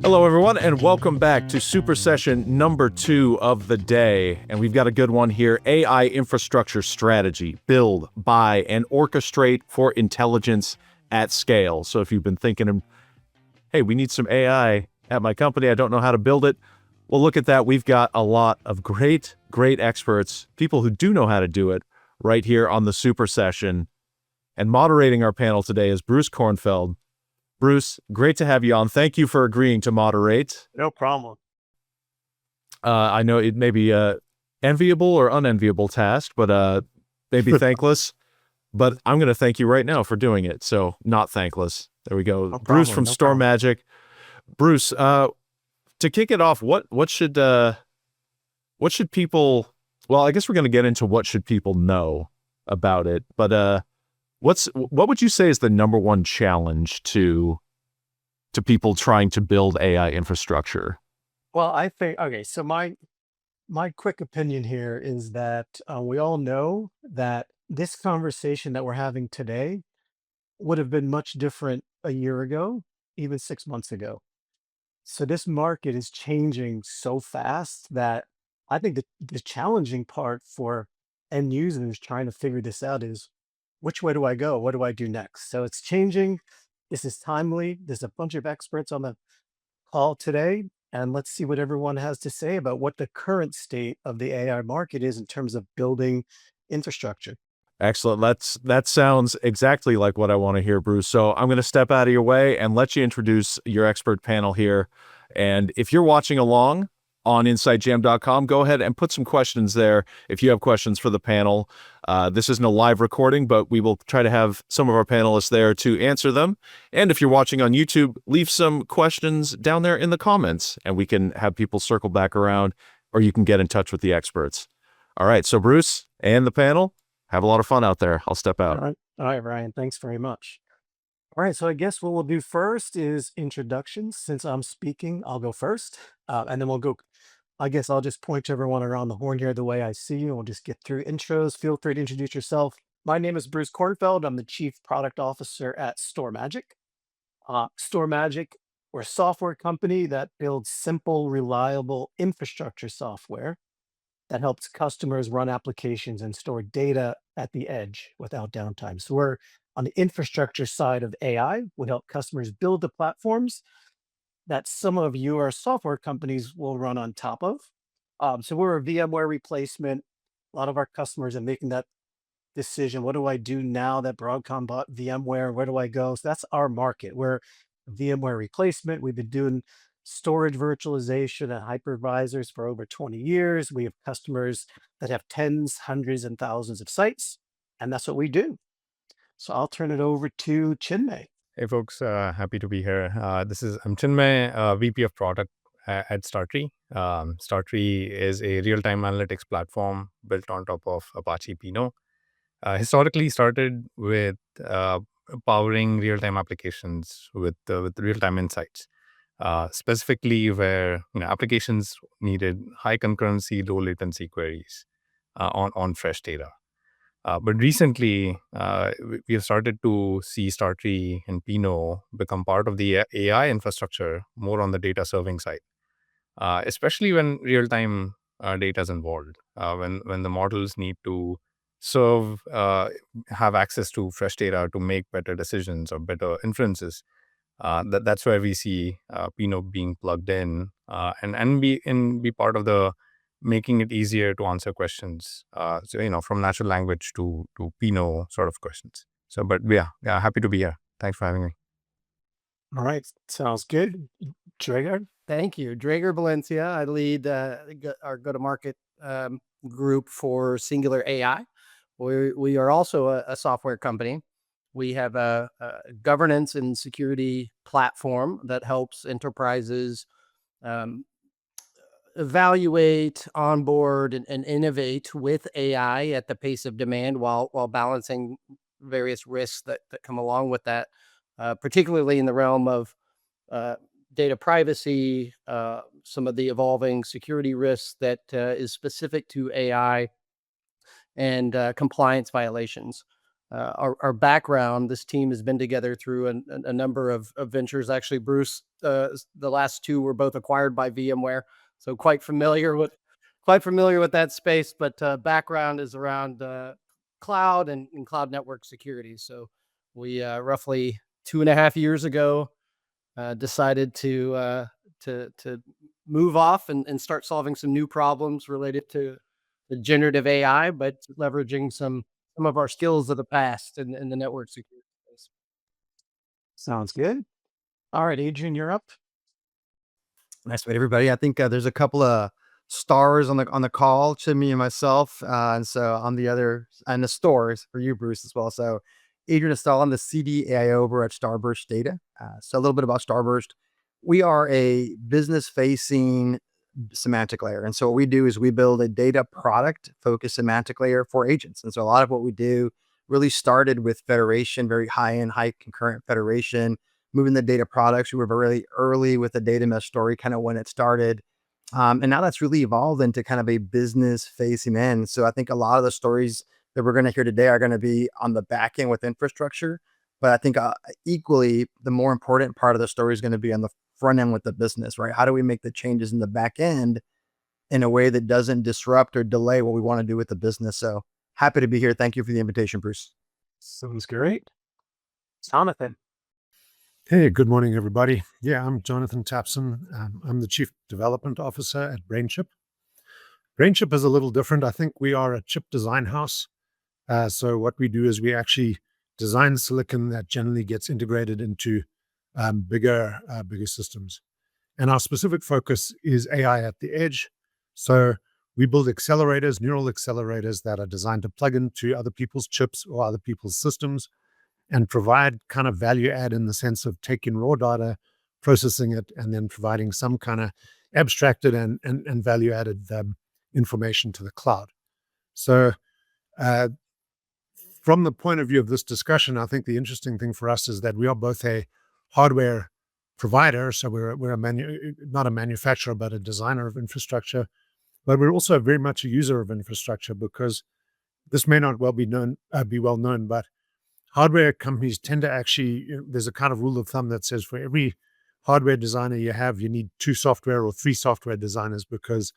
Hello, everyone, and welcome back to Super Session number 2 of the day. And we've got a good one here. AI infrastructure strategy, build, buy, and orchestrate for intelligence at scale. So if you've been thinking, hey, we need some AI at my company, I don't know how to build it. Well, look at that. We've got a lot of great experts, people who do know how to do it, right here on the Super Session. And moderating our panel today is Bruce Kornfeld. Bruce, great to have you on. Thank you for agreeing to moderate. No problem. I know it may be a enviable or unenviable task, but maybe thankless. But I'm going to thank you right now for doing it. So not thankless. There we go. No Bruce problem, from no problem. StorMagic. Bruce, to kick it off, what should people? Well, I guess we're going to get into what should people know about it. But what would you say is the number one challenge to people trying to build AI infrastructure? Well, I think, okay, so my quick opinion here is that we all know that this conversation that we're having today would have been much different a year ago, even 6 months ago. So this market is changing so fast that I think the challenging part for end users trying to figure this out is, which way do I go? What do I do next? So it's changing. This is timely. There's a bunch of experts on the call today, and let's see what everyone has to say about what the current state of the AI market is in terms of building infrastructure. Excellent. That sounds exactly like what I want to hear, Bruce. So I'm going to step out of your way and let you introduce your expert panel here. And if you're watching along on InsightJam.com, go ahead and put some questions there if you have questions for the panel. This isn't a live recording, but we will try to have some of our panelists there to answer them. And if you're watching on YouTube, leave some questions down there in the comments, and we can have people circle back around, or you can get in touch with the experts. All right, so Bruce and the panel, have a lot of fun out there. I'll step out. All right, Ryan, thanks very much. All right, so I guess what we'll do first is introductions. Since I'm speaking, I'll go first, and then we'll go. I guess I'll just point to everyone around the horn here the way I see you, and we'll just get through intros. Feel free to introduce yourself. My name is Bruce Kornfeld. I'm the Chief Product Officer at StorMagic. StorMagic, we're a software company that builds simple, reliable infrastructure software that helps customers run applications and store data at the edge without downtime. So we're on the infrastructure side of AI. We help customers build the platforms that some of your software companies will run on top of. So we're a VMware replacement. A lot of our customers are making that decision. What do I do now that Broadcom bought VMware? Where do I go? So that's our market. We're a VMware replacement. We've been doing storage virtualization and hypervisors for over 20 years. We have customers that have tens, hundreds, and thousands of sites, and that's what we do. So I'll turn it over to Chinmay. Hey folks, happy to be here. I'm Chinmay, VP of Product at StarTree. StarTree is a real-time analytics platform built on top of Apache Pinot. Historically started with powering real-time applications with real-time insights, specifically where applications needed high concurrency, low latency queries on fresh data. But recently, we have started to see StarTree and Pinot become part of the AI infrastructure more on the data serving side, especially when real-time data is involved, when the models need to serve, have access to fresh data to make better decisions or better inferences. That's where we see Pinot being plugged in and be part of the making it easier to answer questions. So from natural language to Pinot sort of questions. So, but yeah, happy to be here. Thanks for having me. All right, sounds good. Draeger. Thank you. Draeger Valencia. I lead our go-to-market group for Singulr AI. We are also a software company. We have a governance and security platform that helps enterprises evaluate, onboard, and innovate with AI at the pace of demand while balancing various risks that come along with that, particularly in the realm of data privacy, some of the evolving security risks that is specific to AI, and compliance violations. our background. This team has been together through a number of ventures. Actually, Bruce, the last two were both acquired by VMware, so quite familiar with that space. But background is around cloud and cloud network security. So we roughly 2.5 years ago decided to move off and start solving some new problems related to the generative AI, but leveraging some of our skills of the past in the network security space. Sounds good. All right, Adrian, you're up. Nice to meet everybody. I think there's a couple of stars on the call, Chinmay and myself, and so on the other and the stores for you, Bruce, as well. So, Adrian Estala, I'm the CDAI over at Starburst Data. So a little bit about Starburst. We are a business-facing semantic layer, and so what we do is we build a data product-focused semantic layer for agents. And so a lot of what we do really started with federation, very high-end, high concurrent federation. Moving the data products, we were very early with the data mesh story, kind of when it started. And now that's really evolved into kind of a business facing end. So I think a lot of the stories that we're going to hear today are going to be on the back end with infrastructure. But I think equally, the more important part of the story is going to be on the front end with the business, right? How do we make the changes in the back end in a way that doesn't disrupt or delay what we want to do with the business? So happy to be here. Thank you for the invitation, Bruce. Sounds great. Jonathan. Hey, good morning, everybody. Yeah, I'm Jonathan Tapson. I'm the Chief Development Officer at BrainChip. BrainChip is a little different. I think we are a chip design house. So what we do is we actually design silicon that generally gets integrated into bigger systems. And our specific focus is AI at the edge. So we build accelerators, neural accelerators that are designed to plug into other people's chips or other people's systems and provide kind of value add in the sense of taking raw data, processing it, and then providing some kind of abstracted and value added information to the cloud. So from the point of view of this discussion, I think the interesting thing for us is that we are both a hardware provider. So we're not a manufacturer, but a designer of infrastructure. But we're also very much a user of infrastructure, because this may not well be well known, but hardware companies tend to actually, there's a kind of rule of thumb that says for every hardware designer you have, you need 2 software or 3 software designers, because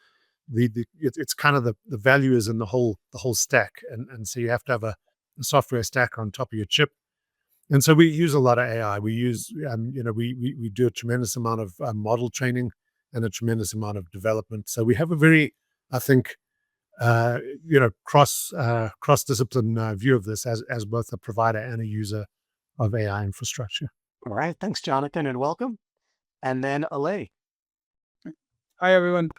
it's kind of the value is in the whole stack. And so you have to have a software stack on top of your chip. And so we use a lot of AI. We use, we do a tremendous amount of model training and a tremendous amount of development. So we have a very, I think, cross-discipline view of this as both a provider and a user of AI infrastructure. All right. Thanks, Jonathan, and welcome. And then Alay. Hi, everyone.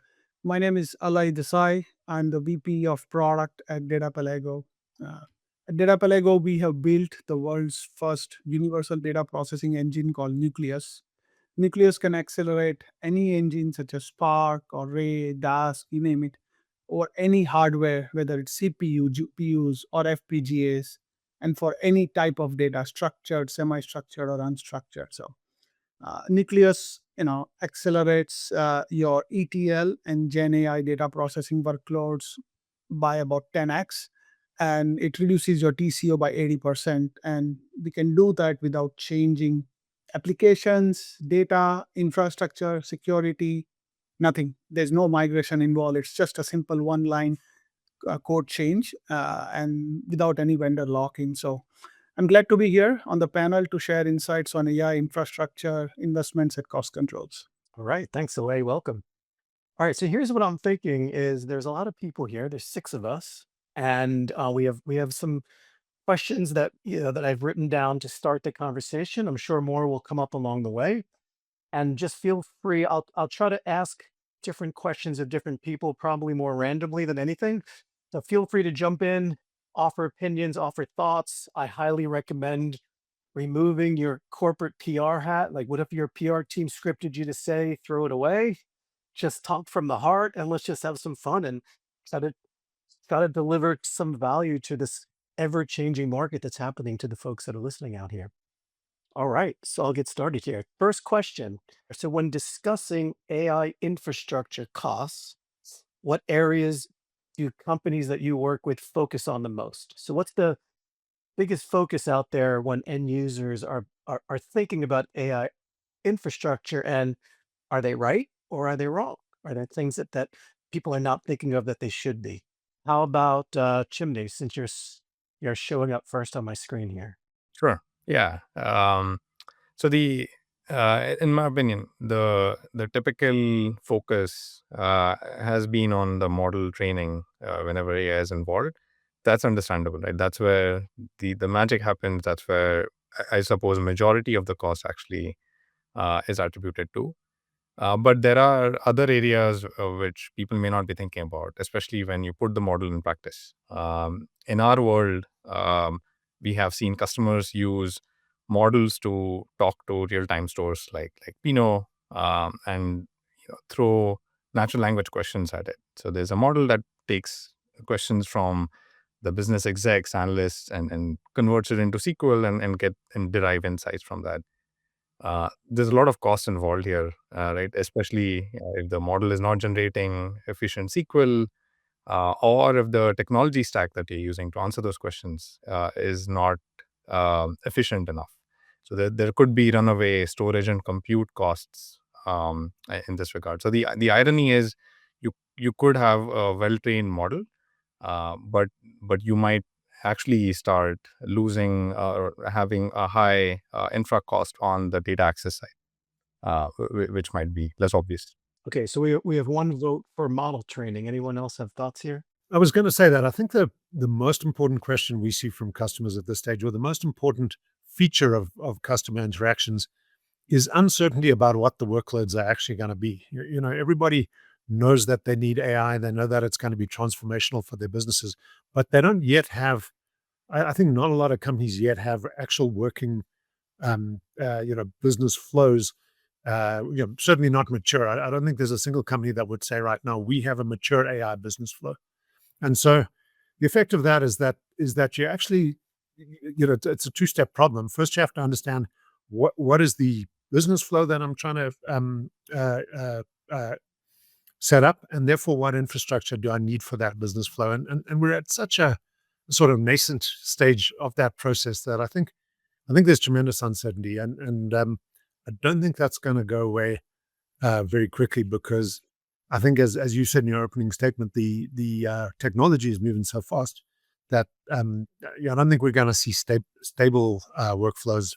My name is Alay Desai. I'm the VP of Product at DataPelago. At DataPelago, we have built the world's first universal data processing engine called Nucleus. Nucleus can accelerate any engine such as Spark or Ray, Dask, you name it, or any hardware, whether it's CPU, GPUs, or FPGAs, and for any type of data, structured, semi-structured, or unstructured. So Nucleus, accelerates your ETL and Gen AI data processing workloads by about 10x, and it reduces your TCO by 80%. And we can do that without changing applications, data, infrastructure, security, nothing. There's no migration involved. It's just a simple one-line code change and without any vendor lock-in. So I'm glad to be here on the panel to share insights on AI infrastructure, investments, and cost controls. All right. Thanks, Alay. Welcome. All right. So here's what I'm thinking is there's a lot of people here. There's 6 of us. And we have some questions that that I've written down to start the conversation. I'm sure more will come up along the way. And just feel free. I'll try to ask different questions of different people, probably more randomly than anything. So feel free to jump in, offer opinions, offer thoughts. I highly recommend removing your corporate PR hat. Like, what if your PR team scripted you to say, throw it away? Just talk from the heart, and let's just have some fun and try to deliver some value to this ever-changing market that's happening to the folks that are listening out here. All right, so I'll get started here. First question. So when discussing AI infrastructure costs, what areas do companies that you work with focus on the most? So what's the biggest focus out there when end users are thinking about AI infrastructure, and are they right or are they wrong? Are there things that people are not thinking of that they should be? How about Chimney, since you're showing up first on my screen here? Sure. Yeah. So in my opinion, the typical focus has been on the model training whenever AI is involved. That's understandable, right? That's where the magic happens. That's where I suppose majority of the cost actually is attributed to. But there are other areas which people may not be thinking about, especially when you put the model in practice. In our world, we have seen customers use models to talk to real-time stores like Pinot, and throw natural language questions at it. So there's a model that takes questions from the business execs, analysts, and converts it into SQL and derive insights from that. There's a lot of cost involved here, right? Especially if the model is not generating efficient SQL, or if the technology stack that you're using to answer those questions is not efficient enough. So there could be runaway storage and compute costs in this regard. So the irony is, you could have a well-trained model, but you might actually start losing or having a high infra cost on the data access side, which might be less obvious. Okay, so we have one vote for model training. Anyone else have thoughts here? I was going to say that I think the most important question we see from customers at this stage, or the most important feature of customer interactions, is uncertainty about what the workloads are actually going to be. Everybody knows that they need AI. They know that it's going to be transformational for their businesses, but they don't yet have, I think not a lot of companies yet have actual working, business flows. Certainly not mature. I don't think there's a single company that would say right now, we have a mature AI business flow. And so the effect of that is that you actually, it's a two-step problem. First, you have to understand what is the business flow that I'm trying to set up, and therefore what infrastructure do I need for that business flow? And we're at such a sort of nascent stage of that process that I think there's tremendous uncertainty, and I don't think that's going to go away very quickly, because I think, as you said in your opening statement, the technology is moving so fast that I don't think we're going to see stable workflows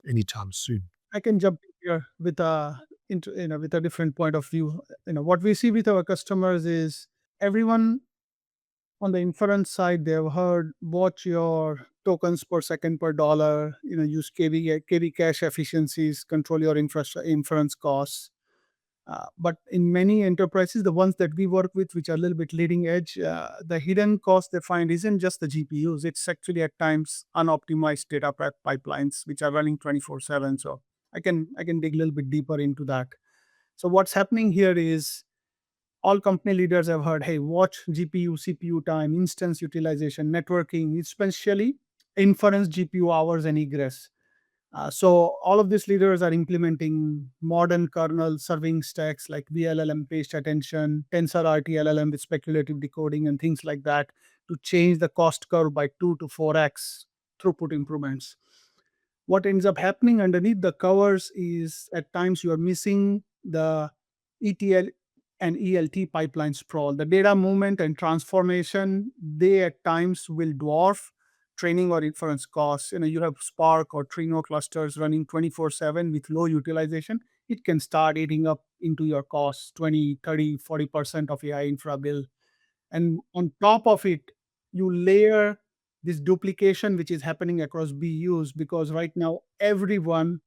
anytime soon. I can jump here with with a different point of view. What we see with our customers is everyone on the inference side, they've heard watch your tokens per second per dollar, use KV cache efficiencies, control your inference costs. But in many enterprises, the ones that we work with, which are a little bit leading edge, the hidden cost they find isn't just the GPUs. It's actually at times unoptimized data pipelines, which are running 24/7. So I can dig a little bit deeper into that. So what's happening here is all company leaders have heard, hey, watch GPU, CPU time, instance utilization, networking, especially inference GPU hours and egress. So all of these leaders are implementing modern kernel serving stacks like VLLM paged attention, TensorRT LLM with speculative decoding and things like that to change the cost curve by 2 to 4x throughput improvements. What ends up happening underneath the covers is at times you are missing the ETL and ELT pipeline sprawl. The data movement and transformation, they at times will dwarf training or inference costs. You have Spark or Trino clusters running 24/7 with low utilization. It can start eating up into your costs, 20, 30, 40% of AI infra bill. And on top of it, you layer this duplication, which is happening across BUs, because right now everyone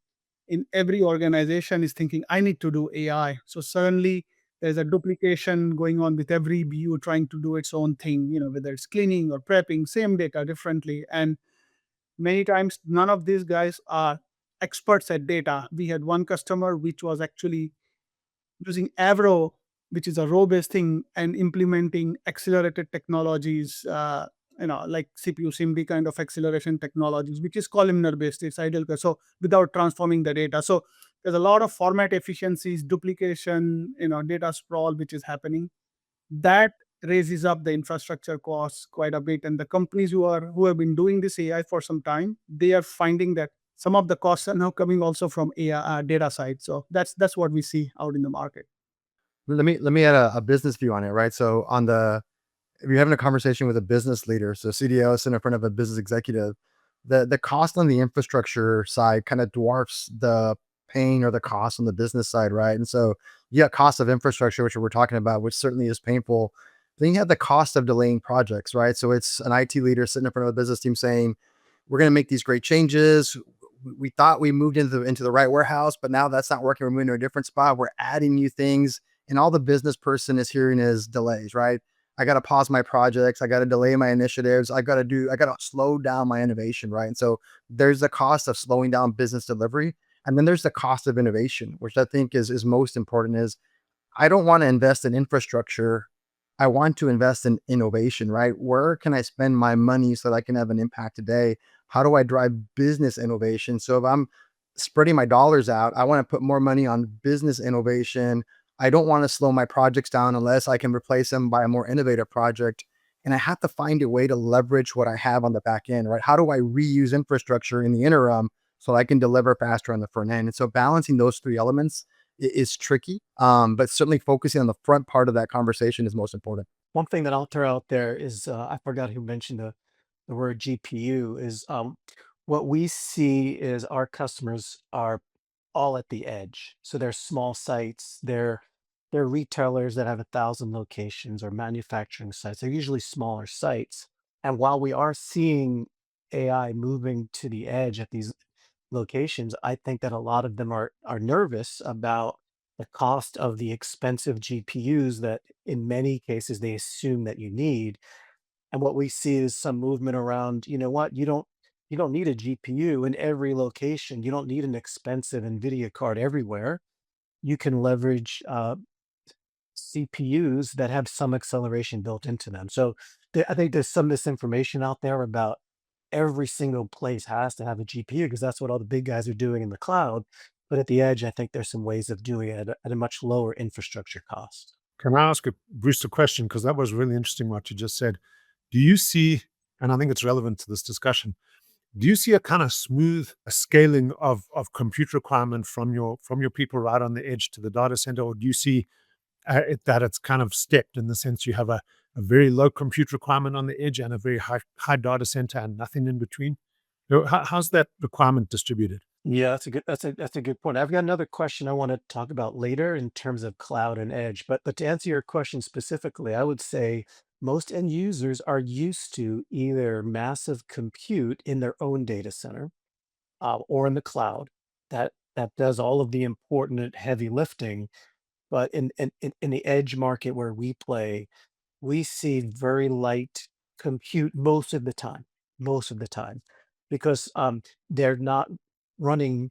in every organization is thinking, I need to do AI. So suddenly there's a duplication going on with every BU trying to do its own thing, whether it's cleaning or prepping, same data differently. And many times, none of these guys are experts at data. We had one customer which was actually using Avro, which is a row-based thing, and implementing accelerated technologies, like CPU SIMD kind of acceleration technologies, which is columnar-based. It's ideal. So without transforming the data. So there's a lot of format efficiencies, duplication, data sprawl, which is happening. That raises up the infrastructure costs quite a bit. And the companies who have been doing this AI for some time, they are finding that some of the costs are now coming also from AI data side. So that's what we see out in the market. Let me add a business view on it, right? So if you're having a conversation with a business leader, so CDO sitting in front of a business executive, the cost on the infrastructure side kind of dwarfs the pain or the cost on the business side, right? And so you got cost of infrastructure, which we're talking about, which certainly is painful. Then you have the cost of delaying projects, right? So it's an IT leader sitting in front of a business team saying, "We're going to make these great changes. We thought we moved into the right warehouse, but now that's not working. We're moving to a different spot. We're adding new things." And all the business person is hearing is delays, right? I got to pause my projects. I got to delay my initiatives. I got to slow down my innovation, right? And so there's the cost of slowing down business delivery. And then there's the cost of innovation, which I think is most important is I don't want to invest in infrastructure. I want to invest in innovation, right? Where can I spend my money so that I can have an impact today? How do I drive business innovation? So if I'm spreading my dollars out, I want to put more money on business innovation. I don't want to slow my projects down unless I can replace them by a more innovative project. And I have to find a way to leverage what I have on the back end, right? How do I reuse infrastructure in the interim so I can deliver faster on the front end? And so balancing those three elements is tricky, but certainly focusing on the front part of that conversation is most important. One thing that I'll throw out there is I forgot who mentioned the word GPU is what we see is our customers are all at the edge. So they're small sites, they're retailers that have 1,000 locations or manufacturing sites. They're usually smaller sites. And while we are seeing AI moving to the edge at these locations, I think that a lot of them are nervous about the cost of the expensive GPUs that in many cases they assume that you need. And what we see is some movement around, you know what, you don't need a GPU in every location. You don't need an expensive NVIDIA card everywhere. You can leverage CPUs that have some acceleration built into them. So I think there's some misinformation out there about every single place has to have a GPU because that's what all the big guys are doing in the cloud. But at the edge, I think there's some ways of doing it at a much lower infrastructure cost. Can I ask Bruce a question? Because that was really interesting what you just said. Do you see, and I think it's relevant to this discussion, do you see a kind of smooth scaling of compute requirement from your people right on the edge to the data center, or do you see that it's kind of stepped in the sense you have a very low compute requirement on the edge and a very high data center and nothing in between? How's that requirement distributed? Yeah, that's a good point. I've got another question I want to talk about later in terms of cloud and edge. But to answer your question specifically, I would say most end users are used to either massive compute in their own data center or in the cloud that does all of the important heavy lifting. But in the edge market where we play, we see very light compute most of the time, because they're not running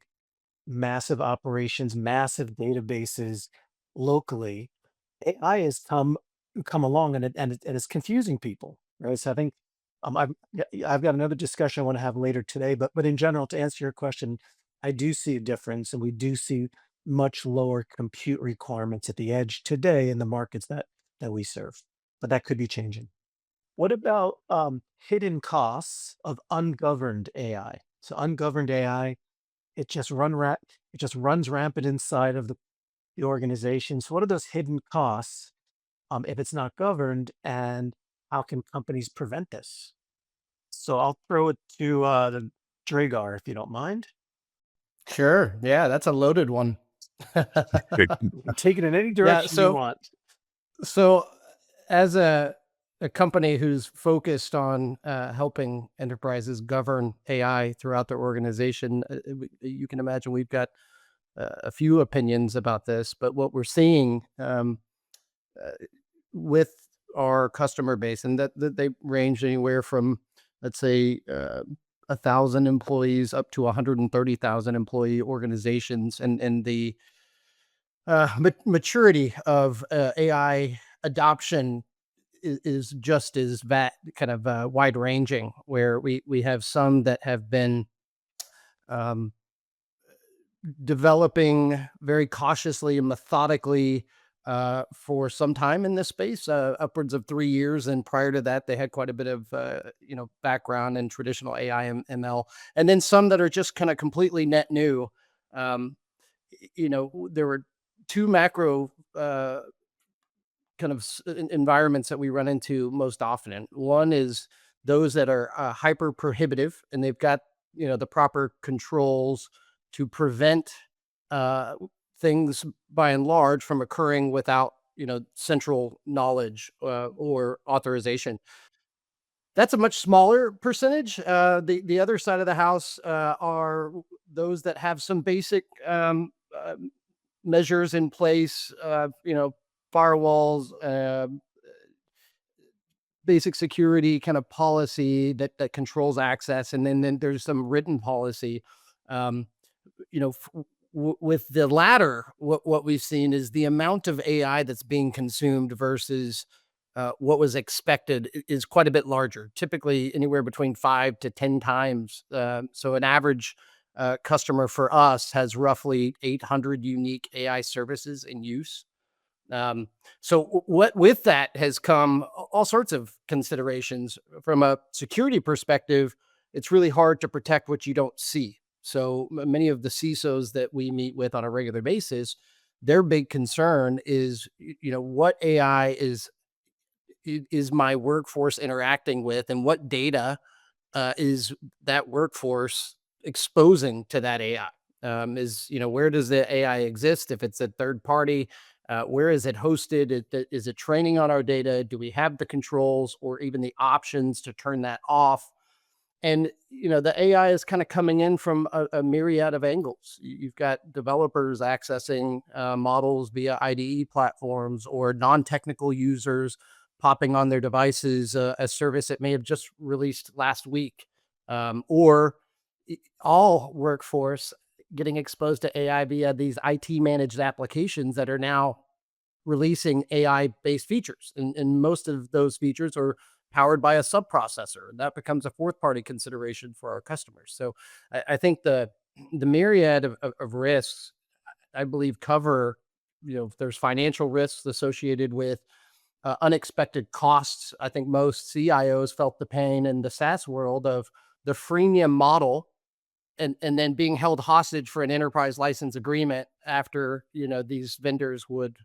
massive operations, massive databases locally. AI has come along and it's confusing people, right? So I think I've got another discussion I want to have later today, but in general, to answer your question, I do see a difference, and we do see much lower compute requirements at the edge today in the markets that we serve. But that could be changing. What about hidden costs of ungoverned AI? So ungoverned AI, it just runs rampant inside of the organization. So what are those hidden costs if it's not governed, and how can companies prevent this? So I'll throw it to the Draeger, if you don't mind. Sure. Yeah, that's a loaded one. You can take it in any Yeah. direction you So, want. so as a company who's focused on helping enterprises govern AI throughout their organization, you can imagine we've got a few opinions about this. But what we're seeing with our customer base, and that they range anywhere from, let's say, 1,000 employees up to 130,000 employee organizations, and the maturity of AI adoption is just as that kind of wide ranging, where we have some that have been um, developing very cautiously and methodically for some time in this space, upwards of 3 years. And prior to that, they had quite a bit of background in traditional AI and ML, and then some that are just kind of completely net new. Um, there were two macro kind of environments that we run into most often. And one is those that are hyper prohibitive, and they've got the proper controls to prevent uh, things by and large from occurring without central knowledge or authorization. That's a much smaller percentage. The other side of the house are those that have some basic measures in place, firewalls, basic security kind of policy that controls access, and then there's some written policy. Um, with the latter, what we've seen is the amount of AI that's being consumed versus what was expected is quite a bit larger, typically anywhere between 5 to 10 times. So an average customer for us has roughly 800 unique AI services in use. What with that has come all sorts of considerations from a security perspective. It's really hard to protect what you don't see. So many of the CISOs that we meet with on a regular basis, their big concern is, what AI is my workforce interacting with, and what data is that workforce exposing to that AI? Where does the AI exist? If it's a third party, where is it hosted? Is it training on our data? Do we have the controls or even the options to turn that off? And the AI is kind of coming in from a myriad of angles. You've got developers accessing models via IDE platforms, or non-technical users popping on their devices a service that may have just released last week, or all workforce getting exposed to AI via these IT managed applications that are now releasing AI based features. And most of those features are powered by a subprocessor. That becomes a fourth party consideration for our customers. So I think the myriad of risks, I believe, cover, there's financial risks associated with unexpected costs. I think most CIOs felt the pain in the SaaS world of the freemium model, and then being held hostage for an enterprise license agreement after these vendors would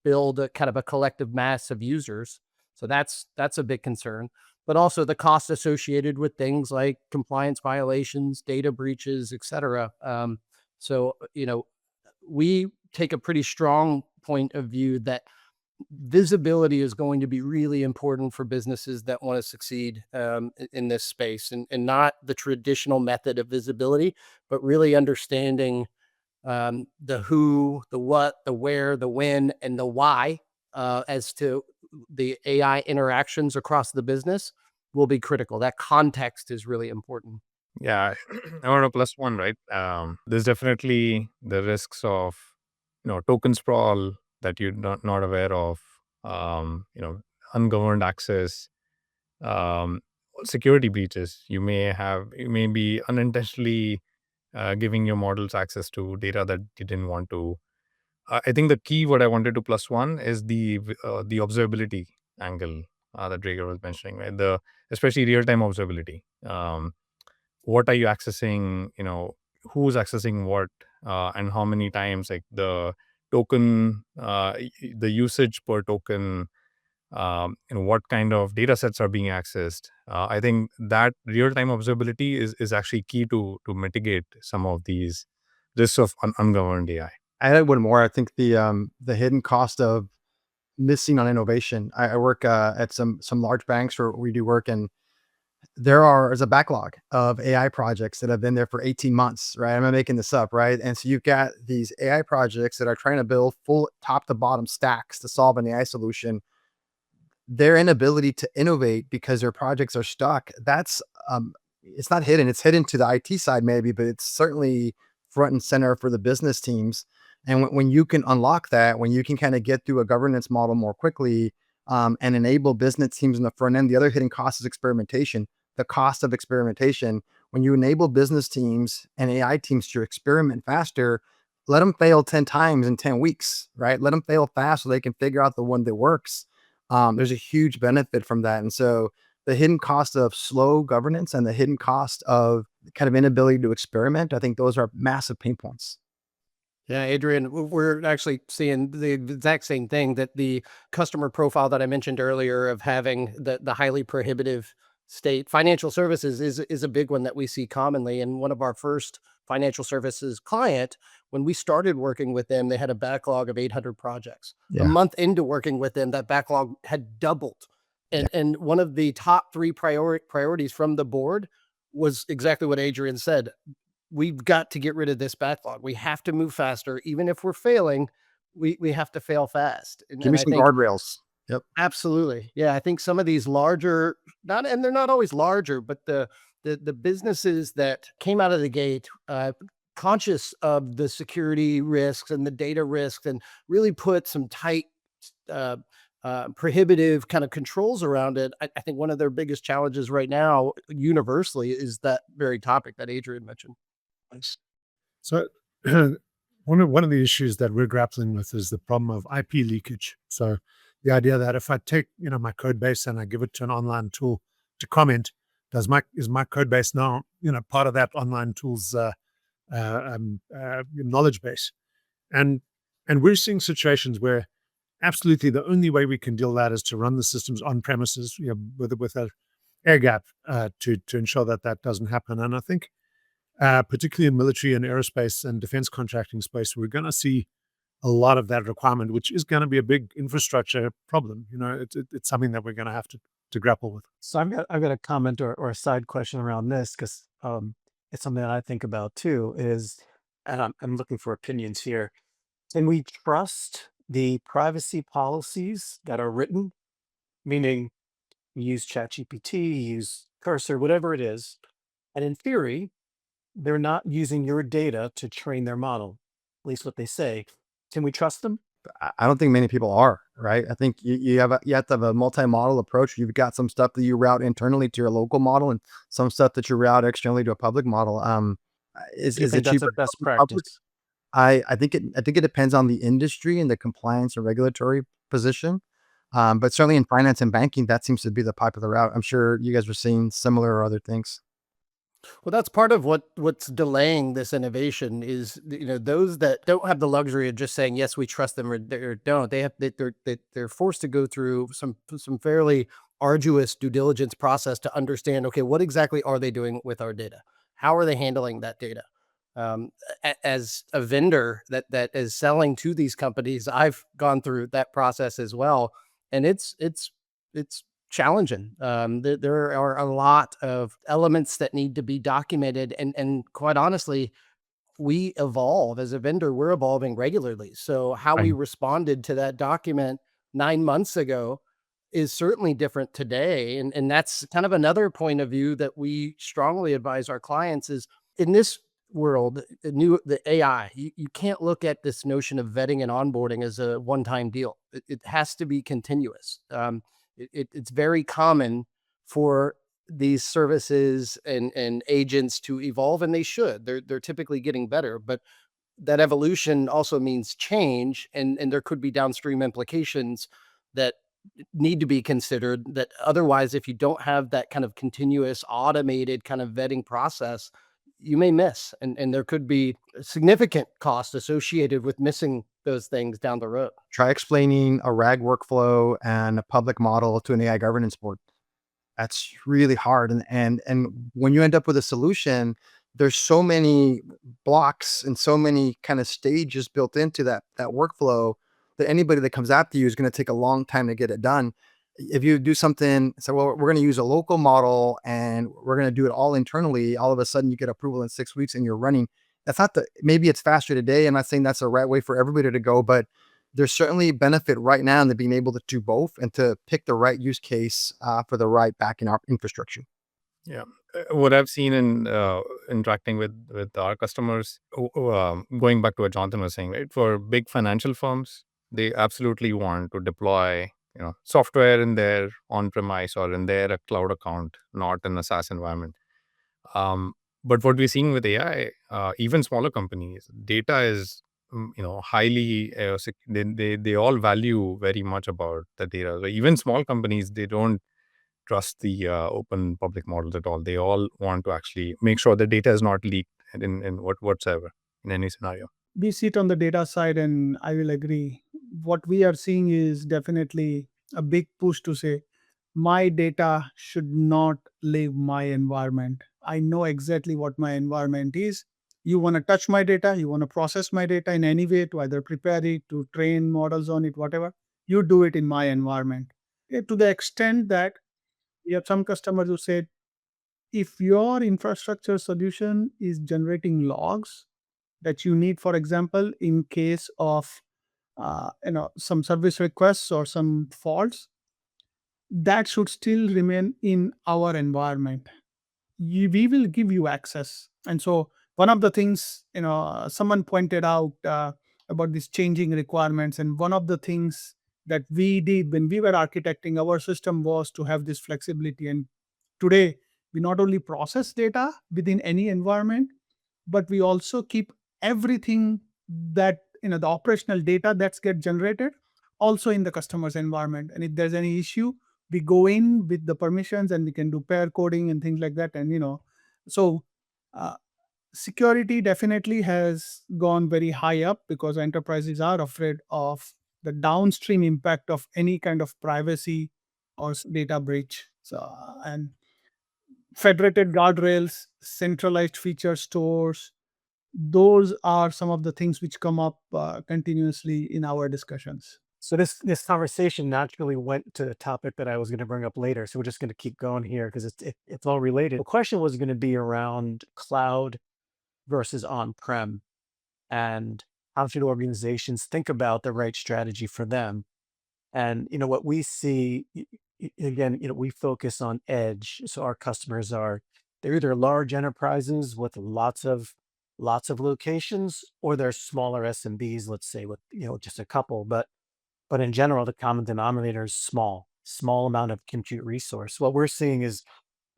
build a kind of a collective mass of users. So that's a big concern, but also the cost associated with things like compliance violations, data breaches, et cetera. We take a pretty strong point of view that visibility is going to be really important for businesses that want to succeed in this space, and not the traditional method of visibility, but really understanding the who, the what, the where, the when, and the why as to the AI interactions across the business will be critical. That context is really important. Yeah, I want to plus one, right? There's definitely the risks of token sprawl that you're not aware of, ungoverned access, um, security breaches. You may be unintentionally giving your models access to data that you didn't want to. I think the key, what I wanted to plus one, is the observability angle that Draeger was mentioning, right? Especially real time observability. What are you accessing? Who's accessing what, and how many times? Like the token, the usage per token. What kind of data sets are being accessed. I think that real time observability is actually key to mitigate some of these risks of ungoverned AI. I had one more. I think the hidden cost of missing on innovation. I work at some large banks where we do work, and there's a backlog of AI projects that have been there for 18 months, right? I'm not making this up, right? And so you've got these AI projects that are trying to build full top to bottom stacks to solve an AI solution. Their inability to innovate because their projects are stuck, that's it's not hidden. It's hidden to the IT side maybe, but it's certainly front and center for the business teams. And when you can unlock that, when you can kind of get through a governance model more quickly, and enable business teams in the front end, the other hidden cost is experimentation. The cost of experimentation, when you enable business teams and AI teams to experiment faster, let them fail 10 times in 10 weeks, right? Let them fail fast so they can figure out the one that works. There's a huge benefit from that. And so the hidden cost of slow governance and the hidden cost of kind of inability to experiment, I think those are massive pain points. Yeah, Adrian, we're actually seeing the exact same thing, that the customer profile that I mentioned earlier of having the highly prohibitive state. Financial services is a big one that we see commonly. And one of our first financial services client, when we started working with them, they had a backlog of 800 projects. A Yeah. month into working with them, that backlog had doubled. And one of the top three priorities from the board was exactly what Adrian said. We've got to get rid of this backlog. We have to move faster. Even if we're failing, we have to fail fast. Give me I some think guardrails. Yep. absolutely. Yeah, I think some of these larger, and they're not always larger, but the businesses that came out of the gate conscious of the security risks and the data risks, and really put some tight uh, prohibitive kind of controls around it. I think one of their biggest challenges right now universally is that very topic that Adrian mentioned. So one of the issues that we're grappling with is the problem of IP leakage. So the idea that if I take my code base and I give it to an online tool to comment, is my code base now part of that online tool's knowledge base? And we're seeing situations where absolutely the only way we can deal with that is to run the systems on premises, with a air gap to ensure that doesn't happen. And I think particularly in military and aerospace and defense contracting space, we're going to see a lot of that requirement, which is going to be a big infrastructure problem. It's something that we're going to have to grapple with. So I've got a comment or a side question around this, because it's something that I think about too. And I'm looking for opinions here. Can we trust the privacy policies that are written? Meaning, you use ChatGPT, you use Cursor, whatever it is, and in theory, they're not using your data to train their model. At least what they say. Can we trust them? I don't think many people are, right? I think you have to have a multi-model approach. You've got some stuff that you route internally to your local model, and some stuff that you route externally to a public model. Is Do you it think that's cheaper a to best go public? practice? I think it depends on the industry and the compliance and regulatory position. But certainly in finance and banking, that seems to be the popular route. I'm sure you guys are seeing similar or other things. Well, that's part of what's delaying this innovation is, those that don't have the luxury of just saying, yes, we trust them, or don't. They're forced to go through some fairly arduous due diligence process to understand, okay, what exactly are they doing with our data? How are they handling that data? As a vendor that is selling to these companies, I've gone through that process as well, and it's challenging. There are a lot of elements that need to be documented, and quite honestly, we evolve as a vendor. We're evolving regularly. So how we Right. responded to that document 9 months ago is certainly different today, and that's kind of another point of view that we strongly advise our clients is, in this world, the AI, you can't look at this notion of vetting and onboarding as a one-time deal. It has to be continuous. It's very common for these services and agents to evolve, and they should. They're typically getting better, but that evolution also means change, and there could be downstream implications that need to be considered, that otherwise, if you don't have that kind of continuous automated kind of vetting process, you may miss, and there could be a significant cost associated with missing those things down the road. Try explaining a RAG workflow and a public model to an AI governance board. That's really hard. And when you end up with a solution, there's so many blocks and so many kind of stages built into that workflow that anybody that comes after you is going to take a long time to get it done. If you do something, so well, we're going to use a local model and we're going to do it all internally, all of a sudden you get approval in 6 weeks and you're running. That's not maybe it's faster today. I'm not saying that's the right way for everybody to go, but there's certainly benefit right now in being able to do both and to pick the right use case for the right backend infrastructure. Yeah. What I've seen in interacting with our customers, going back to what Jonathan was saying, right? For big financial firms, they absolutely want to deploy software in their on-premise or in their cloud account, not in a SaaS environment. But what we're seeing with AI, even smaller companies, data is highly they all value very much about the data. So even small companies, they don't trust the open public models at all. They all want to actually make sure the data is not leaked in whatsoever in any scenario. We sit on the data side, and I will agree. What we are seeing is definitely a big push to say, my data should not leave my environment. I know exactly what my environment is. You want to touch my data, you want to process my data in any way to either prepare it, to train models on it, whatever, you do it in my environment. To the extent that we have some customers who said, if your infrastructure solution is generating logs that you need, for example, in case of some service requests or some faults, that should still remain in our environment. We will give you access. And so one of the things, someone pointed out about these changing requirements, and one of the things that we did when we were architecting our system was to have this flexibility. And today, we not only process data within any environment, but we also keep everything that, the operational data that's get generated also in the customer's environment. And if there's any issue, we go in with the permissions and we can do pair coding and things like that. And, so uh, security definitely has gone very high up because enterprises are afraid of the downstream impact of any kind of privacy or data breach. So, and federated guardrails, centralized feature stores, those are some of the things which come up continuously in our discussions. So this conversation naturally went to a topic that I was going to bring up later. So we're just going to keep going here because it's all related. The question was going to be around cloud versus on-prem, and how should organizations think about the right strategy for them. And what we see, again, we focus on edge. So our customers they're either large enterprises with lots of locations, or they're smaller SMBs, let's say, with just a couple. But in general, the common denominator is small amount of compute resource. What we're seeing is,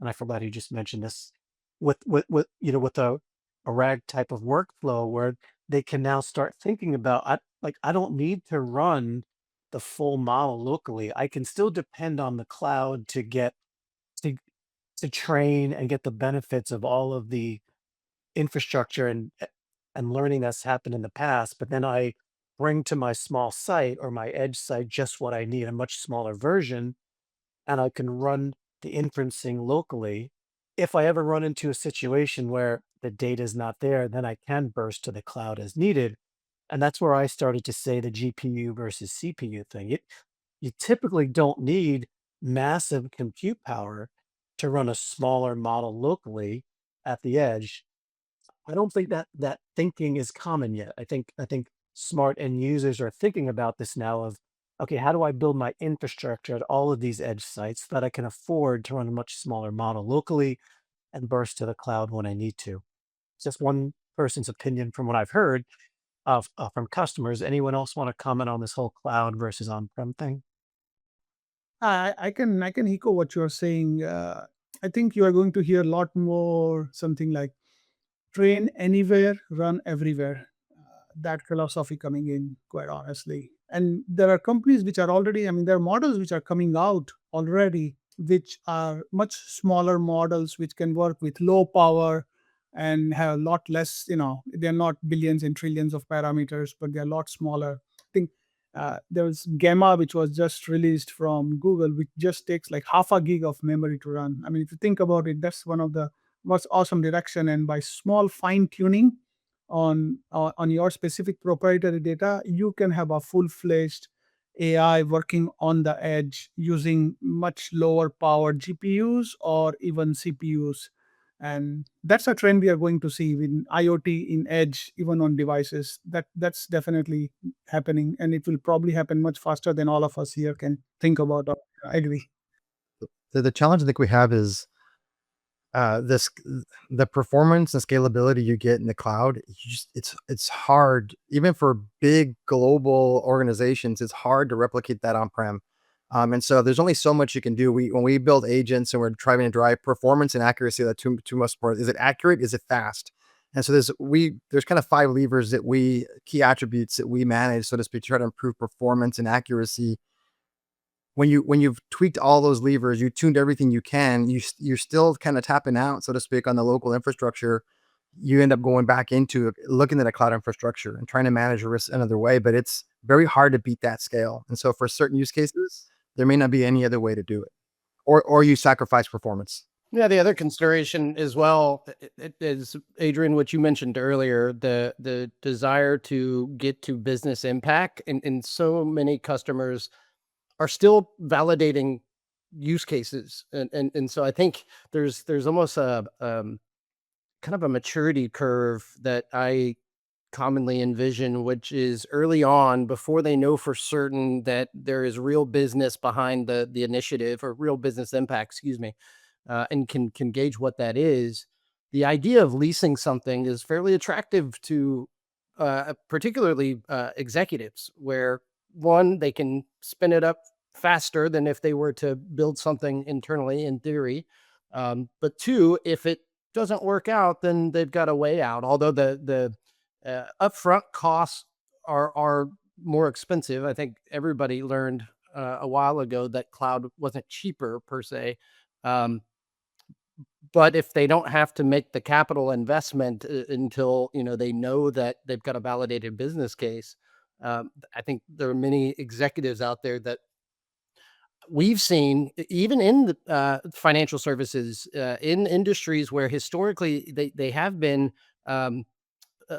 and I forgot you just mentioned this, with a RAG type of workflow where they can now start thinking about, I don't need to run the full model locally. I can still depend on the cloud to get to, to train and get the benefits of all of the infrastructure and learning that's happened in the past. But then I bring to my small site or my edge site just what I need, a much smaller version, and I can run the inferencing locally. If I ever run into a situation where the data is not there, then I can burst to the cloud as needed. And that's where I started to say the GPU versus CPU thing. You typically don't need massive compute power to run a smaller model locally at the edge. I don't think that thinking is common yet. I think smart end users are thinking about this now of, okay, how do I build my infrastructure at all of these edge sites so that I can afford to run a much smaller model locally and burst to the cloud when I need to? It's just one person's opinion from what I've heard of from customers. Anyone else want to comment on this whole cloud versus on-prem thing? I can echo what you're saying. I think you are going to hear a lot more something like train anywhere, run everywhere. That philosophy coming in, quite honestly. And there are companies which are already, there are models which are coming out already, which are much smaller models, which can work with low power and have a lot less, they're not billions and trillions of parameters, but they're a lot smaller. I think there was Gamma, which was just released from Google, which just takes like half a gig of memory to run. If you think about it, that's one of the most awesome direction. And by small fine tuning on your specific proprietary data, you can have a full-fledged AI working on the edge using much lower powered GPUs or even CPUs. And that's a trend we are going to see with IoT in edge, even on devices. That's definitely happening, and it will probably happen much faster than all of us here can think about. I agree. The challenge I think we have is this the performance and scalability you get in the cloud. It's hard, even for big global organizations. It's hard to replicate that on-prem. And so there's only so much you can do. When we build agents and we're trying to drive performance and accuracy, that two most important. Is it accurate? Is it fast? And so there's kind of 5 levers key attributes that we manage, so to speak, to try to improve performance and accuracy. When you've tweaked all those levers, you tuned everything you can, you're still kind of tapping out, so to speak, on the local infrastructure. You end up going back into looking at a cloud infrastructure and trying to manage your risk another way, but it's very hard to beat that scale. And so for certain use cases, there may not be any other way to do it, or you sacrifice performance. Yeah, the other consideration as well is, Adrian, what you mentioned earlier, the desire to get to business impact, and so many customers are still validating use cases, and so I think there's almost a kind of a maturity curve that I commonly envision, which is early on, before they know for certain that there is real business behind the initiative, or real business impact, excuse me, and can gauge what that is. The idea of leasing something is fairly attractive to particularly executives, where one, they can spin it up faster than if they were to build something internally in theory. But two, if it doesn't work out, then they've got a way out. Although the upfront costs are more expensive. I think everybody learned a while ago that cloud wasn't cheaper per se. Um, but if they don't have to make the capital investment until they know that they've got a validated business case, I think there are many executives out there that we've seen, even in the financial services, in industries where historically they have been um, uh,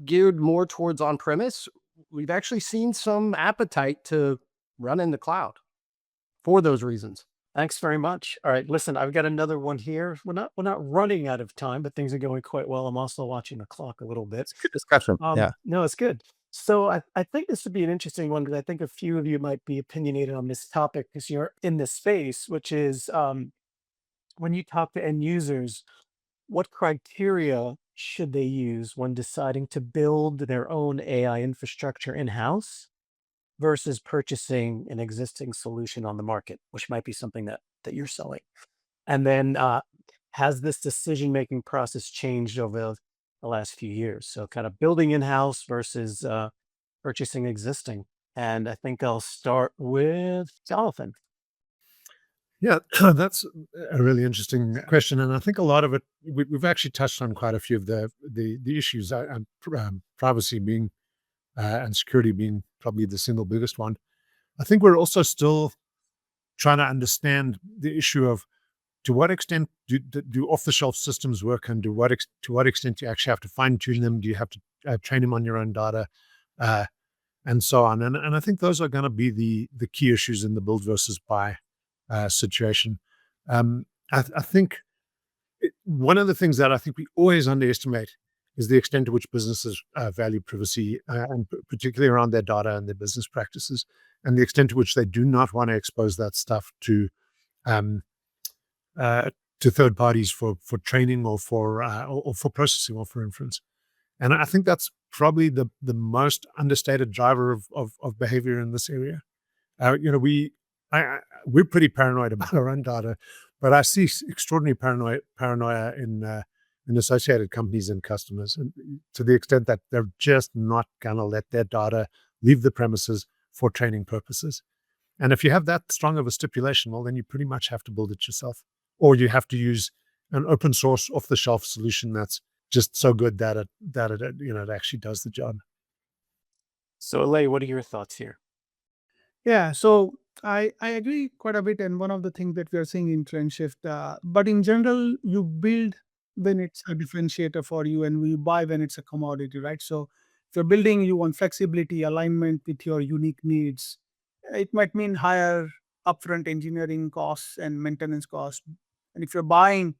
geared more towards on premise. We've actually seen some appetite to run in the cloud for those reasons. Thanks very much. All right, listen, I've got another one here. We're not running out of time, but things are going quite well. I'm also watching the clock a little bit. Good discussion. Yeah. No, it's good. So I think this would be an interesting one, because I think a few of you might be opinionated on this topic because you're in this space, which is when you talk to end users, what criteria should they use when deciding to build their own AI infrastructure in-house versus purchasing an existing solution on the market, which might be something that you're selling? And then has this decision-making process changed over the last few years? So kind of building in-house versus purchasing existing. And I think I'll start with Jonathan. Yeah, that's a really interesting question, and I think a lot of it we've actually touched on quite a few of the issues, and privacy being and security being probably the single biggest one. I think we're also still trying to understand the issue of, to what extent do off-the-shelf systems work, and to what extent do you actually have to fine-tune them? Do you have to train them on your own data, and so on? And I think those are going to be the key issues in the build versus buy situation. I think one of the things that I think we always underestimate is the extent to which businesses value privacy, and particularly around their data and their business practices, and the extent to which they do not want to expose that stuff to third parties for training, or for processing, or for inference. And I think that's probably the most understated driver of behavior in this area. We're pretty paranoid about our own data, but I see extraordinary paranoia in associated companies and customers, and to the extent that they're just not going to let their data leave the premises for training purposes. And if you have that strong of a stipulation, well, then you pretty much have to build it yourself, or you have to use an open source off-the-shelf solution that's just so good that it actually does the job. So Alay, what are your thoughts here? Yeah, so I agree quite a bit, and one of the things that we are seeing in trend shift. But in general, you build when it's a differentiator for you, and we buy when it's a commodity, right? So if you're building, you want flexibility, alignment with your unique needs. It might mean higher upfront engineering costs and maintenance costs. And if you're buying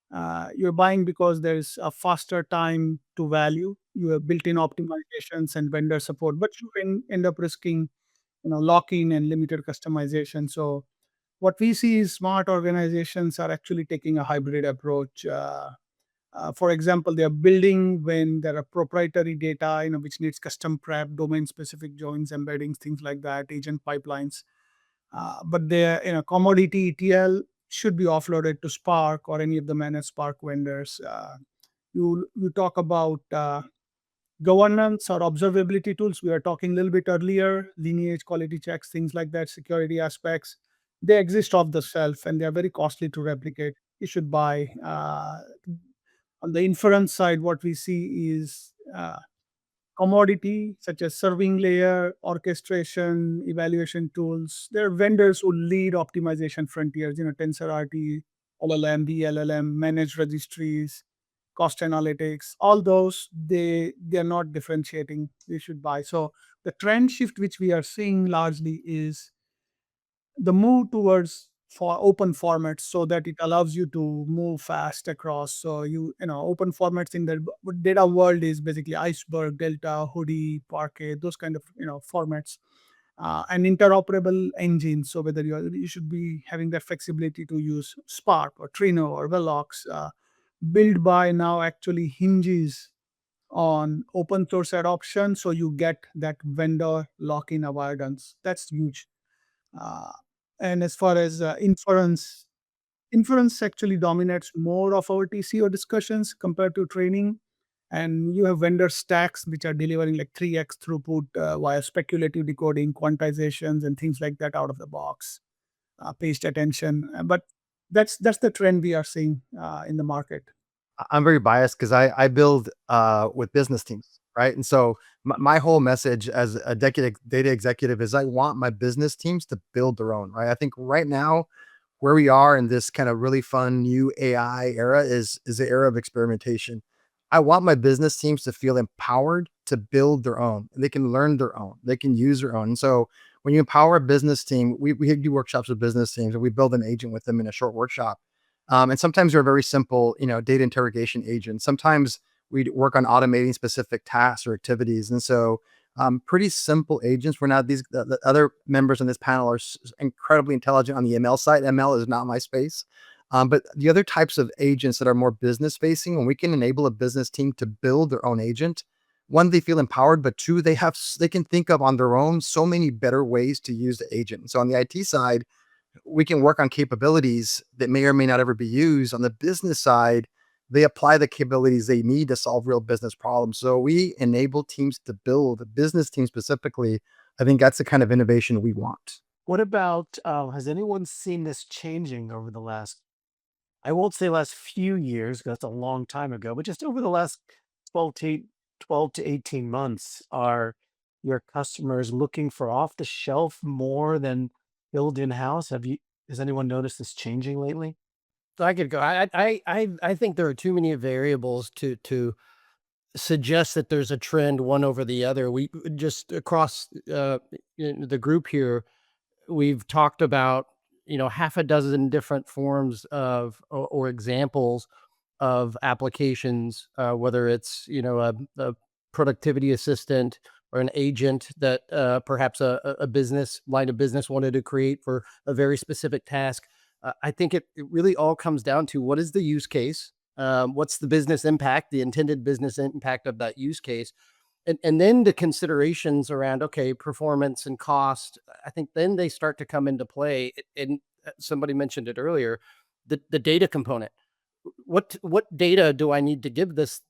because there's a faster time to value. You have built-in optimizations and vendor support, but you end up risking lock-in and limited customization. So what we see is smart organizations are actually taking a hybrid approach. For example, they are building when there are proprietary data, which needs custom prep, domain-specific joins, embeddings, things like that, agent pipelines. But their commodity ETL should be offloaded to Spark or any of the managed Spark vendors. You talk about governance or observability tools. We were talking a little bit earlier, lineage, quality checks, things like that, security aspects. They exist off the shelf and they are very costly to replicate. You should buy. On the inference side, what we see is commodity such as serving layer, orchestration, evaluation tools. There are vendors who lead optimization frontiers, TensorRT, LLM, VLLM, managed registries, cost analytics, all those, they're not differentiating. We should buy. So the trend shift which we are seeing largely is the move towards for open formats so that it allows you to move fast across. So open formats in the data world is basically Iceberg, Delta, Hoodie, Parquet, those kind of formats. And interoperable engines. So whether you should be having that flexibility to use Spark or Trino or Velox, build by now actually hinges on open source adoption. So you get that vendor lock-in avoidance. That's huge. Uh, and as far as inference actually dominates more of our TCO discussions compared to training. And you have vendor stacks which are delivering like 3x throughput via speculative decoding, quantizations, and things like that out of the box. Paged attention, but that's the trend we are seeing in the market. I'm very biased because I build with business teams, right? And so my whole message as a data executive is I want my business teams to build their own, right? I think right now where we are in this kind of really fun new AI era is the era of experimentation. I want my business teams to feel empowered to build their own. They can learn their own. They can use their own. And so when you empower a business team, we do workshops with business teams and we build an agent with them in a short workshop. And sometimes they're very simple, data interrogation agents. Sometimes we work on automating specific tasks or activities. And so pretty simple agents. We're not the other members on this panel are incredibly intelligent on the ML side. ML is not my space. But the other types of agents that are more business facing, when we can enable a business team to build their own agent, one, they feel empowered, but two, they can think of on their own so many better ways to use the agent. So on the IT side, we can work on capabilities that may or may not ever be used. On the business side, they apply the capabilities they need to solve real business problems. So we enable teams to build, business teams specifically. I think that's the kind of innovation we want. What about, has anyone seen this changing over the last, I won't say last few years, because that's a long time ago, but just over the last 12 to 18 months, are your customers looking for off the shelf more than build in-house? Has anyone noticed this changing lately? So I could go. I think there are too many variables to suggest that there's a trend one over the other. We just across in the group here, we've talked about half a dozen different forms of or examples of applications, whether it's a productivity assistant or an agent that perhaps a business line of business wanted to create for a very specific task. I think it really all comes down to what is the use case, what's the business impact, the intended business impact of that use case, and then the considerations around performance and cost. I think then they start to come into play. And somebody mentioned it earlier, the data component. What data do I need to give this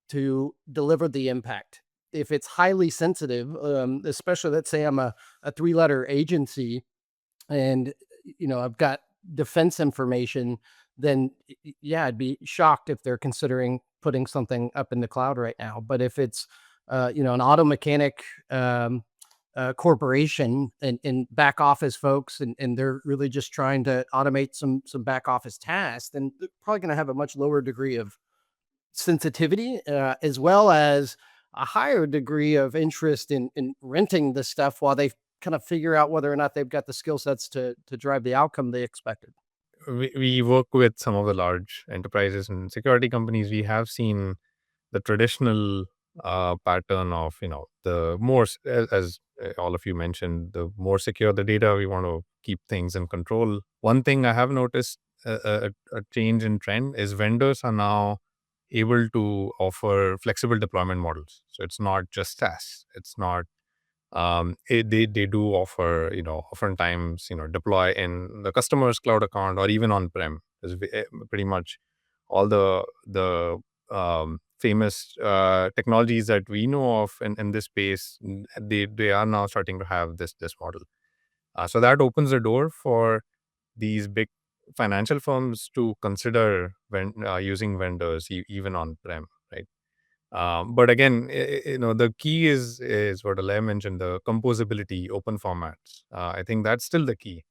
to deliver the impact? If it's highly sensitive, especially let's say I'm a 3-letter agency and I've got defense information, then yeah, I'd be shocked if they're considering putting something up in the cloud right now. But if it's an auto mechanic corporation and back office folks, and they're really just trying to automate some back office tasks, then they're probably going to have a much lower degree of sensitivity, as well as a higher degree of interest in renting the stuff while they kind of figure out whether or not they've got the skill sets to drive the outcome they expected. We work with some of the large enterprises and security companies. We have seen the traditional pattern of, the more, as all of you mentioned, the more secure the data, we want to keep things in control. One thing I have noticed a change in trend is vendors are now able to offer flexible deployment models. So it's not just SaaS. It's not, they do offer, oftentimes, deploy in the customer's cloud account or even on-prem. Pretty much all the famous technologies that we know of in this space, they are now starting to have this model. So that opens the door for these big financial firms to consider using vendors even on-prem, right? But again, the key is what Alay mentioned, the composability, open formats. I think that's still the key.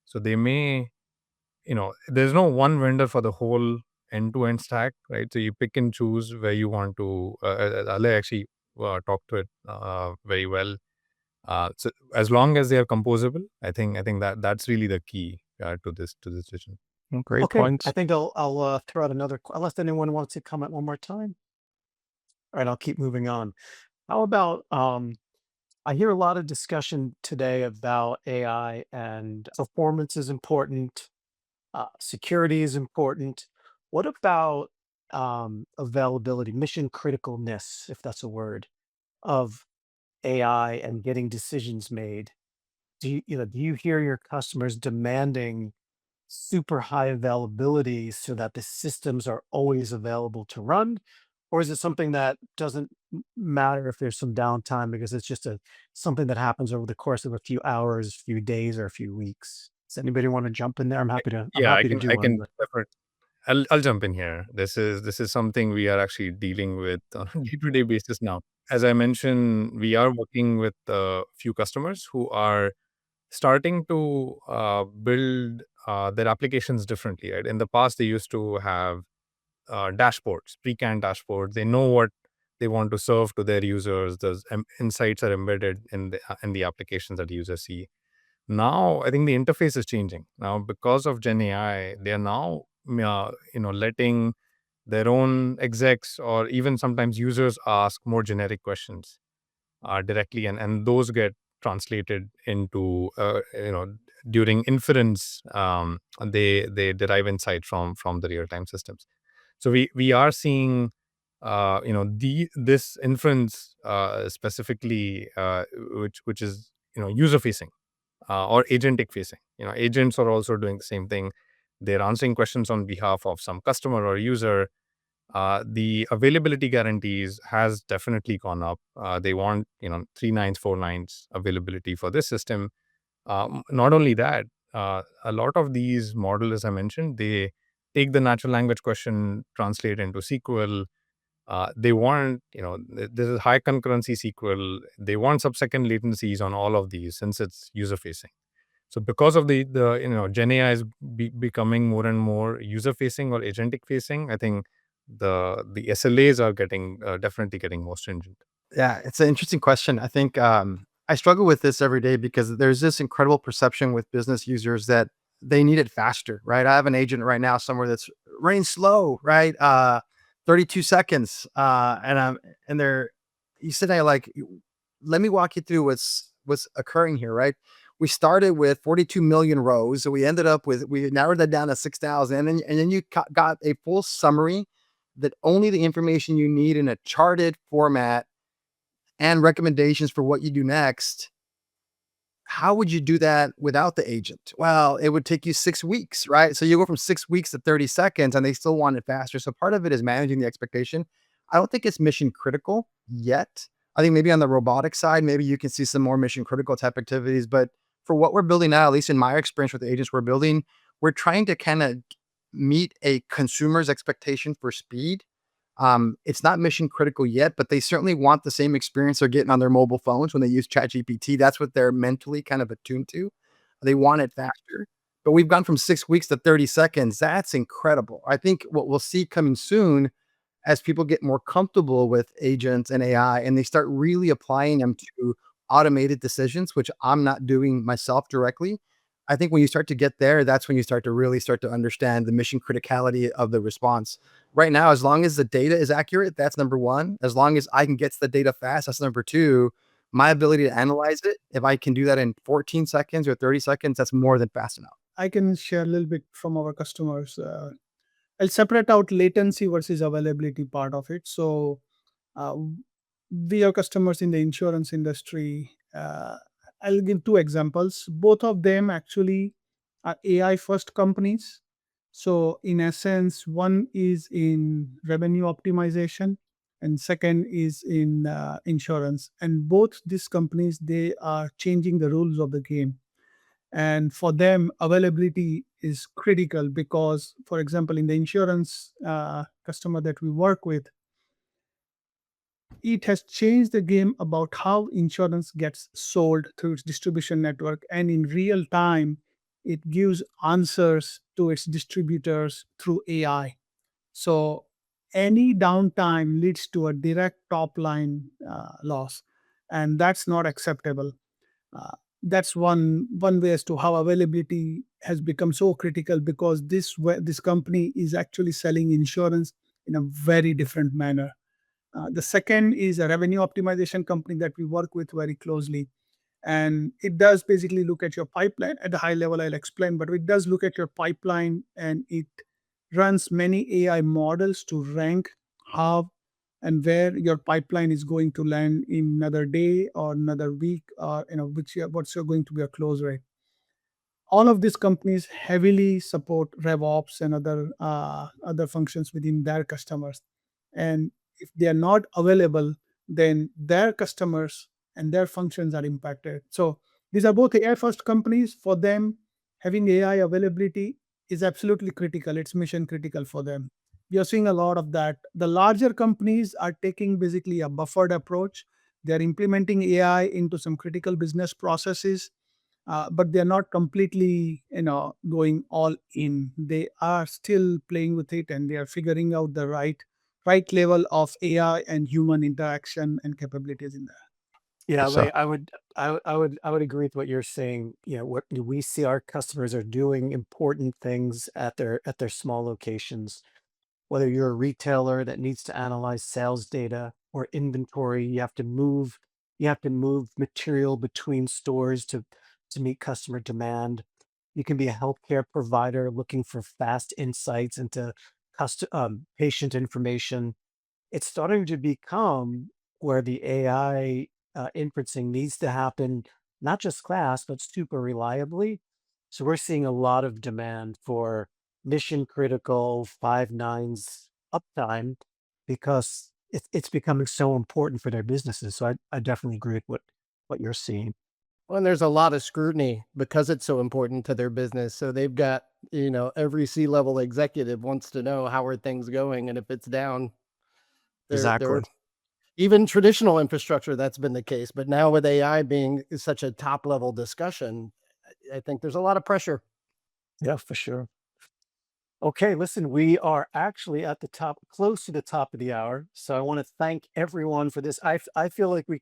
So they may, there's no one vendor for the whole end-to-end stack, right? So you pick and choose where you want to. Alay actually talked to it very well. So as long as they are composable, I think that's really the key to this decision. Great Okay, points. I think I'll throw out another, unless anyone wants to comment one more time. All right, I'll keep moving on. How about I hear a lot of discussion today about AI, and performance is important, security is important. What about availability, mission criticalness, if that's a word, of AI and getting decisions made? Do you hear your customers demanding super high availability so that the systems are always available to run? Or is it something that doesn't matter if there's some downtime because it's just something that happens over the course of a few hours, few days, or a few weeks? Does anybody want to jump in there? I'm Yeah, happy to do I one. can. I'll jump in here. This is something we are actually dealing with on a day-to-day basis now. As I mentioned, we are working with a few customers who are starting to build their applications differently. Right? In the past, they used to have dashboards, pre-canned dashboards. They know what they want to serve to their users. Those insights are embedded in the applications that users see. Now, I think the interface is changing. Now, because of Gen AI, they are now letting their own execs or even sometimes users ask more generic questions directly, and those get translated into during inference. They derive insight from the real time systems. So we are seeing this inference specifically, which is user facing or agentic facing. Agents are also doing the same thing. They're answering questions on behalf of some customer or user. The availability guarantees has definitely gone up. They want 3 nines, 4 nines availability for this system. Not only that, a lot of these models, as I mentioned, they take the natural language question, translate into SQL. They want, this is high concurrency SQL. They want sub-second latencies on all of these since it's user facing. So because of the Gen AI is becoming more and more user facing or agentic facing, I think the SLAs are definitely getting more stringent. Yeah, it's an interesting question. I think I struggle with this every day because there's this incredible perception with business users that they need it faster, right? I have an agent right now somewhere that's running slow, right? 32 seconds. And they're, you sit there like, let me walk you through what's occurring here, right? We started with 42 million rows. So we ended up with, we narrowed that down to 6,000. And then you got a full summary that only the information you need in a charted format and recommendations for what you do next. How would you do that without the agent? Well, it would take you 6 weeks, right? So you go from 6 weeks to 30 seconds and they still want it faster. So part of it is managing the expectation. I don't think it's mission critical yet. I think maybe on the robotic side, maybe you can see some more mission critical type activities. But for what we're building now, at least in my experience with the agents we're building, we're trying to kind of meet a consumer's expectation for speed. It's not mission critical yet, but they certainly want the same experience they're getting on their mobile phones when they use ChatGPT. That's what they're mentally kind of attuned to. They want it faster. But we've gone from 6 weeks to 30 seconds. That's incredible. I think what we'll see coming soon as people get more comfortable with agents and AI and they start really applying them to automated decisions, which I'm not doing myself directly. I think when you start to get there, that's when you start to understand the mission criticality of the response. Right now, as long as the data is accurate, that's number one. As long as I can get to the data fast, that's number two. My ability to analyze it, if I can do that in 14 seconds or 30 seconds, that's more than fast enough. I can share a little bit from our customers. I'll separate out latency versus availability part of it. So we have customers in the insurance industry. I'll give two examples. Both of them actually are AI first companies. So in essence, one is in revenue optimization and second is in insurance. And both these companies, they are changing the rules of the game. And for them, availability is critical because, for example, in the insurance customer that we work with, it has changed the game about how insurance gets sold through its distribution network. And in real time, it gives answers to its distributors through AI. So any downtime leads to a direct top line loss, and that's not acceptable. Uh, that's one way as to how availability has become so critical because this company is actually selling insurance in a very different manner. The second is a revenue optimization company that we work with very closely. And it does basically look at your pipeline at a high level. I'll explain, but it does look at your pipeline and it runs many AI models to rank how and where your pipeline is going to land in another day or another week, or what's going to be a close rate. All of these companies heavily support RevOps and other functions within their customers. And if they are not available, then their customers and their functions are impacted. So these are both AI first companies. For them, having AI availability is absolutely critical. It's mission critical for them. We are seeing a lot of that. The larger companies are taking basically a buffered approach. They're implementing AI into some critical business processes, but they're not completely, going all in. They are still playing with it, and they are figuring out the right level of AI and human interaction and capabilities in there. Yeah, So, I would agree with what you're saying. What we see our customers are doing important things at their small locations. Whether you're a retailer that needs to analyze sales data or inventory, you have to move material between stores to meet customer demand. You can be a healthcare provider looking for fast insights into patient information. It's starting to become where the AI inferencing needs to happen, not just fast, but super reliably. So we're seeing a lot of demand for mission critical five nines uptime because it's becoming so important for their businesses. So I definitely agree with what you're seeing. Well, and there's a lot of scrutiny because it's so important to their business. So they've got, every C-level executive wants to know how are things going, and if it's down, they're Exactly. even traditional infrastructure, that's been the case. But now with AI being such a top level discussion, I think there's a lot of pressure. Yeah, for sure. Okay, listen, we are actually at the top, close to the top of the hour. So I want to thank everyone for this. I feel like we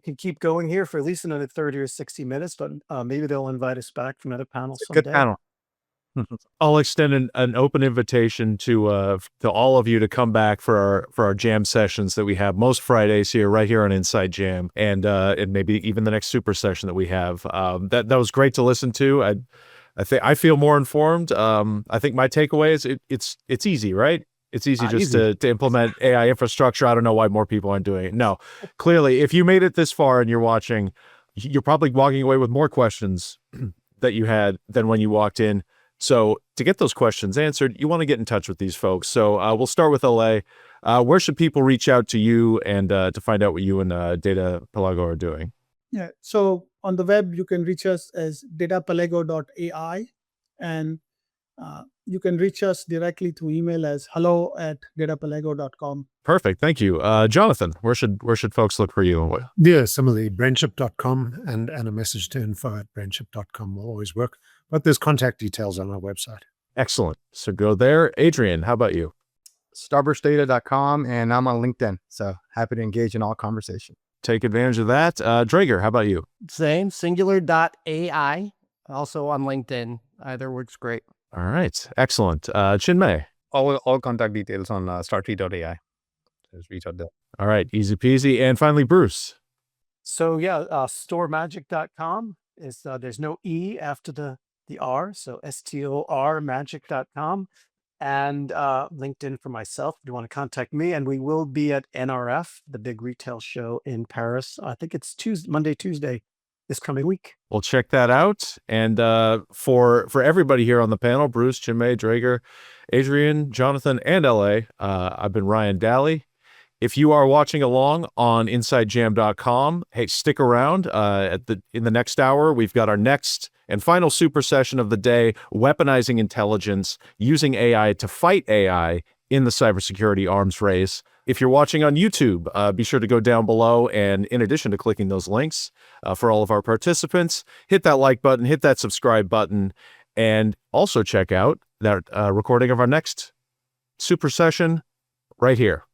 can keep going here for at least another 30 or 60 minutes, but maybe they'll invite us back for another panel good someday. panel. I'll extend an open invitation to all of you to come back for our jam sessions that we have most Fridays here, right here on Inside Jam, and maybe even the next super session that we have. That was great to listen to. I think I feel more informed. I think my takeaway is it's easy, right? It's easy just to implement AI infrastructure. I don't know why more people aren't doing it. No, clearly, if you made it this far and you're watching, you're probably walking away with more questions that you had than when you walked in. So to get those questions answered, you want to get in touch with these folks. So we'll start with Alay. Where should people reach out to you and to find out what you and DataPelago are doing? Yeah. So on the web, you can reach us as datapelago.ai, and you can reach us directly through email as hello@datapelago.com. Perfect. Thank you. Jonathan, where should folks look for you? Yeah, similarly, brainship.com and a message to info@brainship.com will always work. But there's contact details on our website. Excellent. So go there. Adrian, how about you? starburstdata.com, and I'm on LinkedIn. So happy to engage in all conversation. Take advantage of that. Draeger, how about you? Same, Singulr.ai, also on LinkedIn. Either works great. All right. Excellent. Chinmay. All contact details on StarTree.ai. Just reach out there. All right. Easy peasy. And finally, Bruce. So yeah, stormagic.com is there's no E after the R, so STOR magic.com, and LinkedIn for myself if you want to contact me. And we will be at NRF, the big retail show in Paris. I think it's Monday, Tuesday this coming week. Well, check that out. And for everybody here on the panel, Bruce, Chinmay, Draeger, Adrian, Jonathan, and Alay, I've been Ryan Daly. If you are watching along on InsideJam.com, hey, stick around. In the next hour, we've got our next and final super session of the day, weaponizing intelligence, using AI to fight AI in the cybersecurity arms race. If you're watching on YouTube, be sure to go down below, and in addition to clicking those links for all of our participants, hit that like button, hit that subscribe button, and also check out that recording of our next super session right here.